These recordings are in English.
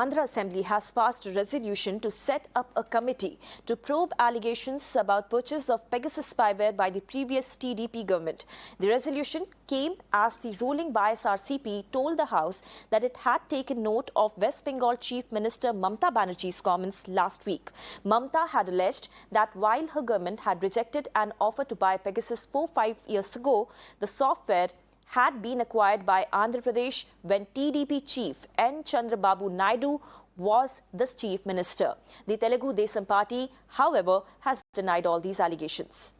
Andhra Assembly has passed a resolution to set up a committee to probe allegations about purchase of Pegasus spyware by the previous TDP government. The resolution came as the ruling YSRCP told the House that it had taken note of West Bengal Chief Minister Mamata Banerjee's comments last week. Mamata had alleged that while her government had rejected an offer to buy Pegasus 4-5 years ago, the software had been acquired by Andhra Pradesh when TDP chief ex-Naidu was the chief minister. The Telugu Desam party, however, has denied all these allegations.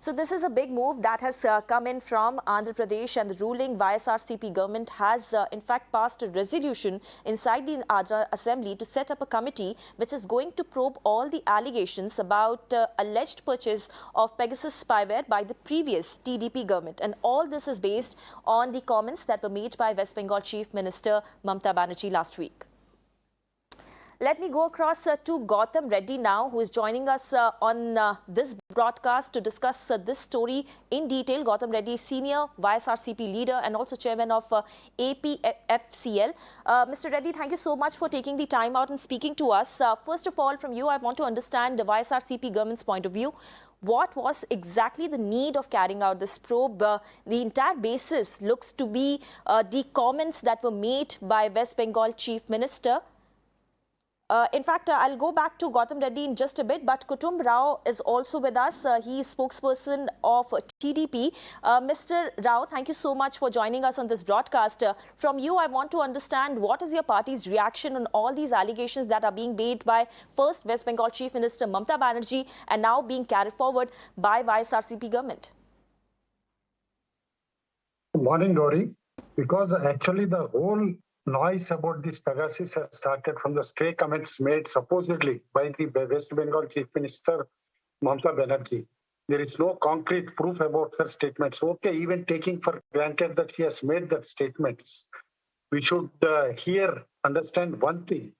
So this is a big move that has come in from Andhra Pradesh, and the ruling YSRCP government has in fact passed a resolution inside the Andhra Assembly to set up a committee which is going to probe all the allegations about alleged purchase of Pegasus spyware by the previous TDP government. And all this is based on the comments that were made by West Bengal Chief Minister Mamata Banerjee last week. Let me go across to Gautam Reddy now, who is joining us on this broadcast to discuss this story in detail. Gautam Reddy, Senior YSRCP Leader and also Chairman of APFCL. Mr. Reddy, thank you so much for taking the time out and speaking to us. First of all, from you, I want to understand the YSRCP government's point of view. What was exactly the need of carrying out this probe? The entire basis looks to be the comments that were made by West Bengal Chief Minister. In fact, I'll go back to Gautam Reddy in just a bit, but Kutumba Rao is also with us. He is spokesperson of TDP. Mr. Rao, thank you so much for joining us on this broadcast. From you, I want to understand what is your party's reaction on all these allegations that are being made by first West Bengal Chief Minister Mamata Banerjee and now being carried forward by YSRCP government. Good morning, Gauri. Because actually the whole noise about this Pegasus has started from the stray comments made supposedly by the West Bengal Chief Minister Mamata Banerjee. There is no concrete proof about her statements. Okay, even taking for granted that she has made that statements, we should here understand one thing.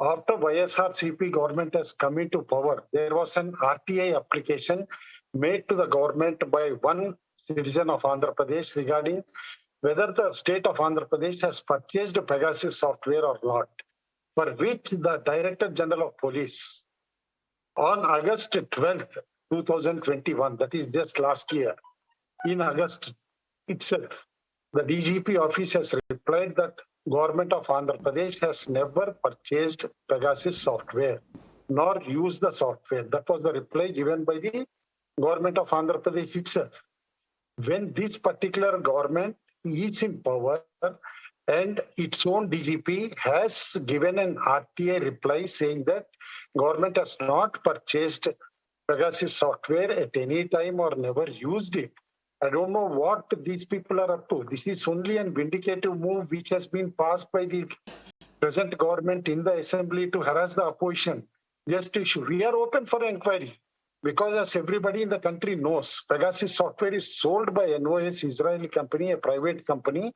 After YSRCP government has come into power, there was an RTI application made to the government by one citizen of Andhra Pradesh regarding whether the state of Andhra Pradesh has purchased Pegasus software or not, for which the Director General of Police on August 12th, 2021, that is just last year, in August itself, the DGP office has replied that government of Andhra Pradesh has never purchased Pegasus software, nor used the software. That was the reply given by the government of Andhra Pradesh itself. When this particular government is in power and its own DGP has given an RTI reply saying that government has not purchased Pegasus software at any time or never used it. I don't know what these people are up to. This is only a vindicative move which has been passed by the present government in the assembly to harass the opposition. Just issue. We are open for inquiry. Because as everybody in the country knows, Pegasus software is sold by NOS Israeli company, a private company,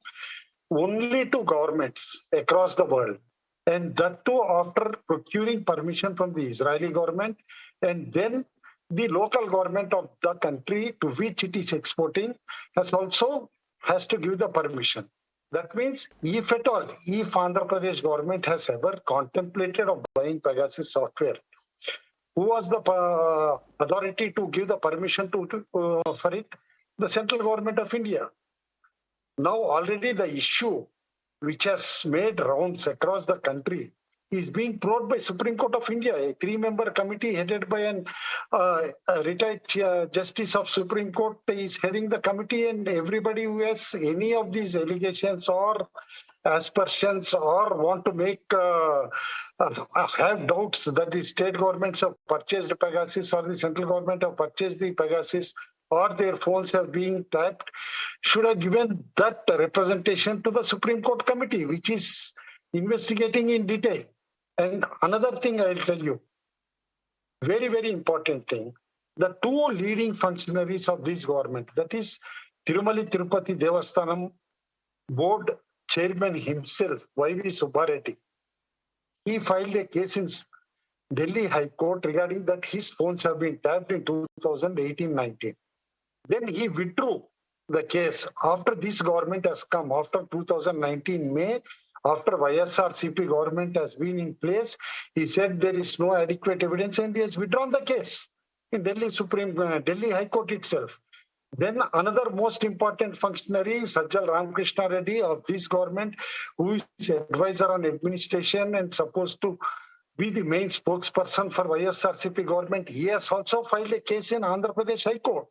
only to governments across the world. And that too after procuring permission from the Israeli government, and then the local government of the country to which it is exporting has to give the permission. That means if at all, if Andhra Pradesh government has ever contemplated of buying Pegasus software, who was the authority to give the permission for it? The central government of India. Now already the issue which has made rounds across the country is being probed by Supreme Court of India. A 3-member committee headed by a retired justice of Supreme Court is heading the committee, and everybody who has any of these allegations or aspersions or want to make have doubts that the state governments have purchased Pegasus or the central government have purchased the Pegasus or their phones have been tapped, should have given that representation to the Supreme Court committee, which is investigating in detail. And another thing I will tell you, very, very important thing, the two leading functionaries of this government, that is Tirumala Tirupati Devasthanam board chairman himself, Y.V. Subba Reddy, he filed a case in Delhi High Court regarding that his phones have been tapped in 2018-19. Then he withdrew the case after this government has come, after 2019 May, After YSRCP government has been in place, he said there is no adequate evidence and he has withdrawn the case in Delhi High Court itself. Then another most important functionary, Sajjal Ramakrishna Reddy of this government, who is advisor on administration and supposed to be the main spokesperson for YSRCP government, he has also filed a case in Andhra Pradesh High Court.